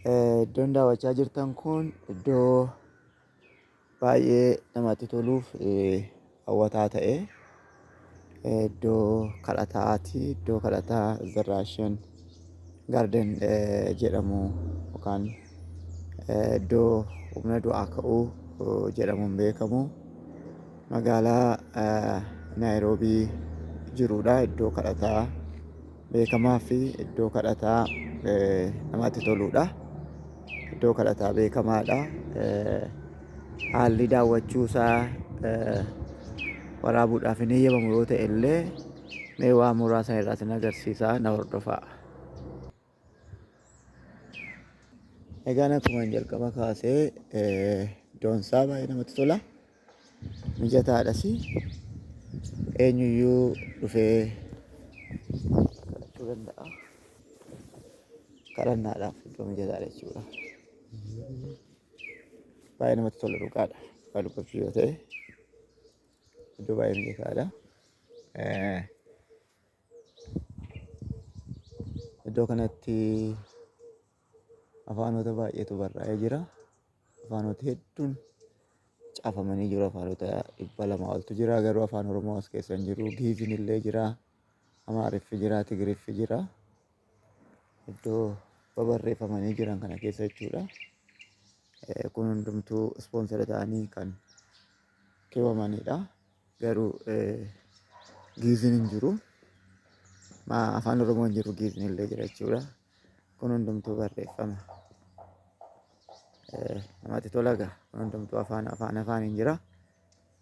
Iddoon daawwachaa jirtan kun iddoo baay'ee namatti toluuf hawwataa ta'e iddoo kadhataati. Iddoo kadhataa Zaraashen Gaarden jedhamu yookaan iddoo humna du'aa ka'uu jedhamuun beekamu magaalaa Naayiroobii jirudha. Iddoo kadhataa beekamaa fi iddoo kadhataa namatti toludha. Iddoo kadhataa beekamaadha. Haalli daawwachuu isaa waraabuudhaaf hin eeyyamamu yoo ta'e illee mee waa muraasa irraa isin agarsiisaa na hordofaa. Egaan akkuma jalqaba kaasee iddoon isaa baay'ee namatti tola. Mijataadhas. Eenyuyyuu dhufee kadhachuu danda'a. Kadhannaadhaaf iddoo mijataadha jechuudha. Baay'ee namatti tola dhugaadha. Dhugaa dubbachuu yoo ta'e iddoo baay'ee mijataadha. Iddoo kanatti afaanota baay'eetu barraa'ee jira. Afaanota hedduun caafamanii jiru. Afaanota 200 oltu jira. Garuu afaan Oromoo as keessa hin jiru. Giiziin illee jira. Amaariffi jira. Tigiriffi jira. Iddoo babarreeffamanii jiran kana keessa jechuudha. Kun hundumtuu ispoonsara ta'anii kan keewwamanidha. Garuu giiziin hin jiru. Afaan Oromoo hin jiru. Giiziin illee jira jechuudha. Kun hundumtuu barreeffama. Namatti tola egaa. Kun hundumtuu afaaniin jira.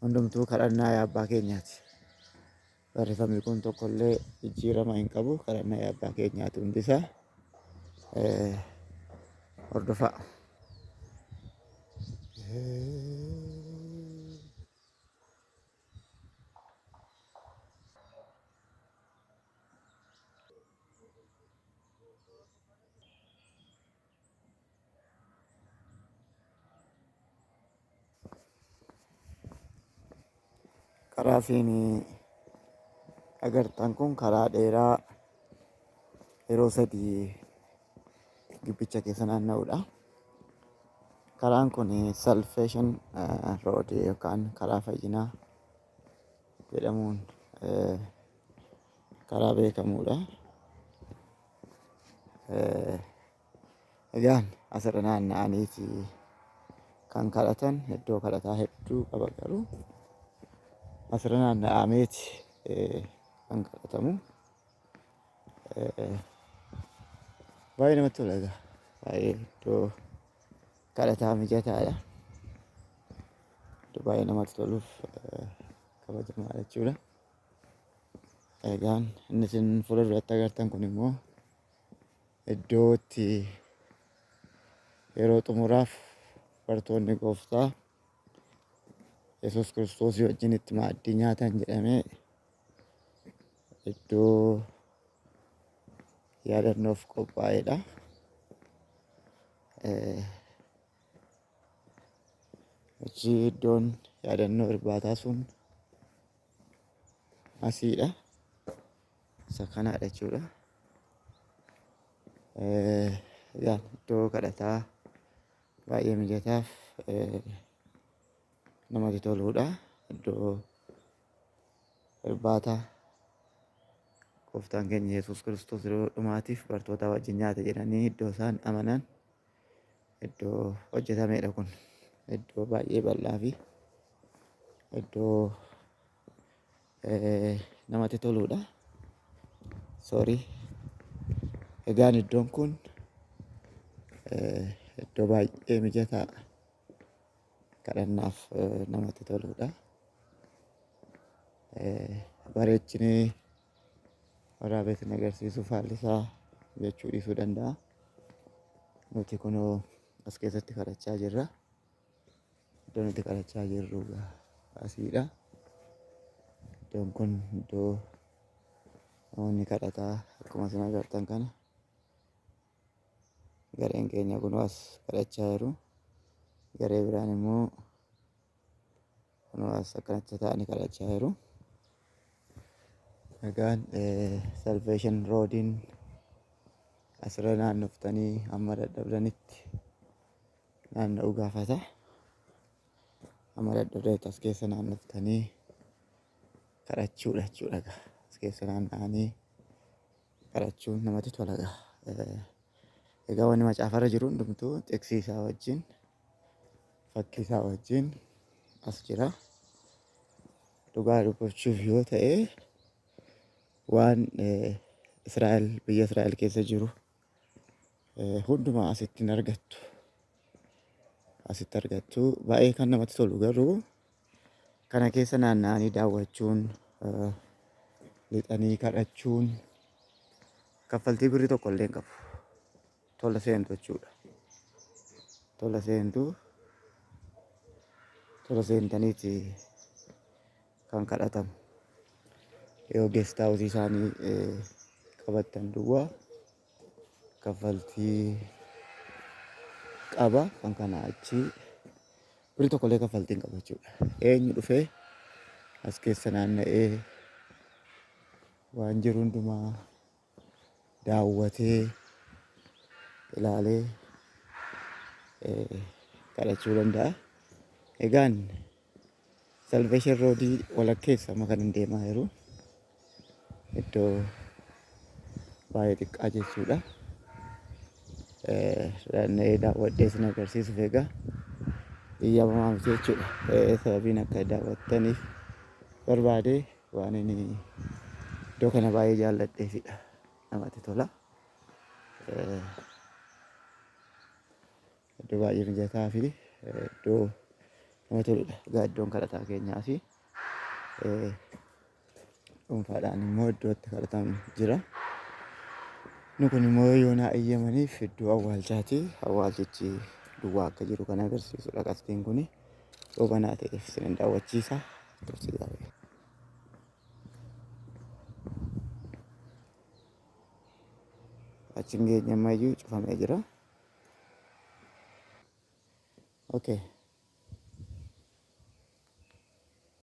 Hundumtuu kadhannaa yaa abbaa keenyaati. Barreeffamni kun tokkollee jijjiirama hin qabu. Kadhannaa yaa abbaa keenyaati hundisaa. Hordofaa. Karaa isin agartan kun karaa dheeraa yeroo sadii gibbicha keessa naanna'udha. Karaan kun Salvation Road yookaan karaa fayyinaa jedhamuun karaa beekamudha. Egaan asirra naanna'aniiti kan kadhatan. Iddoo kadhataa hedduu qaba garuu asirra naanna'ameeti kan kadhatamu. Baay'ee namatti tola egaa. Baay'ee iddoo kadhataa mijataadha. Iddoo baay'ee namatti toluuf kabajamaa jechuudha. Egaan inni isin fuula duratti agartan kun immoo iddoo itti yeroo xumuraaf bartoonni gooftaa Yesuus Kiristoos wajjin itti maaddii nyaatan jedhamee iddoo yaadannoof qophaa'edha. Achi iddoon yaadannoo irbaataa sun asiidha. Isa kanaadha jechuudha. Egaan iddoo kadhataa baay'ee mijataaf namatti toludha. Iddoo irbaataa gooftaan keenya Yesuus Kiristoos yeroo dhumaatiif bartoota wajjin nyaata jedhanii iddoo isaan amanan iddoo hojjetamedha kun. Iddoo baay'ee bal'aa fi iddoo namatti toludha. Egaan iddoon kun iddoo baay'ee mijataa kadhannaaf namatti toludha. Bareechinee waraabee isin agarsiisuuf haalli isaa jechuu dhiisuu danda'a. Nuti kunoo as keessatti kadhachaa jirra. Iddoo nuti kadhachaa jirru asiidha. Iddoon kun iddoo namoonni kadhataa akkuma isin agartan kana gareen keenya kunoo as kadhachaa jiru. Garee biraan immoo kunoo as akkanatti ta'anii kadhachaa jiru. Egaan Salvation Roadiin asirra naannoftanii hamma dadhabdanitti naanna'uu gaafata. Hamma dadhabdanitti as keessa naannoftanii kadhachuudha jechuudha. As keessa naanna'anii kadhachuun namatti tola. Egaa wanni macaafarra jiru hundumtuu xiqsiisaa wajjin fakkiisaa wajjin as jira. Dhugaa dubbachuuf yoo ta'e waan Israa'el biyya Israa'el keessa jiru hundumaa asitti argattu. Asitti argattu baay'ee kan namatti tolu. Garuu kana keessa naanna'anii daawwachuun lixanii kadhachuun kaffaltii birrii tokko illee hin qabu. Tola seentu jechuudha. Tola seentu. Tola seentaniiti kan kadhatamu. Yoo geest haawusii isaanii qabattan duwwaa kaffaltii qaba. Kan kana achi birrii tokko illee kaffaltii hin qabu jechuudha. Eenyu dhufee as keessa naanna'ee waan jiru hundumaa daawwatee ilaalee kadhachuu danda'a. Egaan Salvation Road walakkeessa amma kan deemaa jiru iddoo baay'ee xiqqaa jechuudha. Naanna'ee daawwadhee isin agarsiisuuf egaa eeyyamamaa miti jechuudha. Sababiin akka daawwattaniif barbaade waan inni iddoo kana baay'ee jaalladheefidha. Namatti tola. Iddoo baay'ee mijataa fi iddoo namatti toludha. Egaa iddoon kadhataa keenyaa fi dhuunfaadhaan immoo iddoo itti kadhatamu jira. Nu kun immoo yoo naa eeyyamaniif iddoo awwaalchaati. Awwaalchichi duwwaa akka jiru kan agarsiisudha. Qabxiin kun yoo banaa ta'eef isin daawwachiisa. Turtii gaarii. Achi hin geenye ammayyuu cufamee jira. Okay.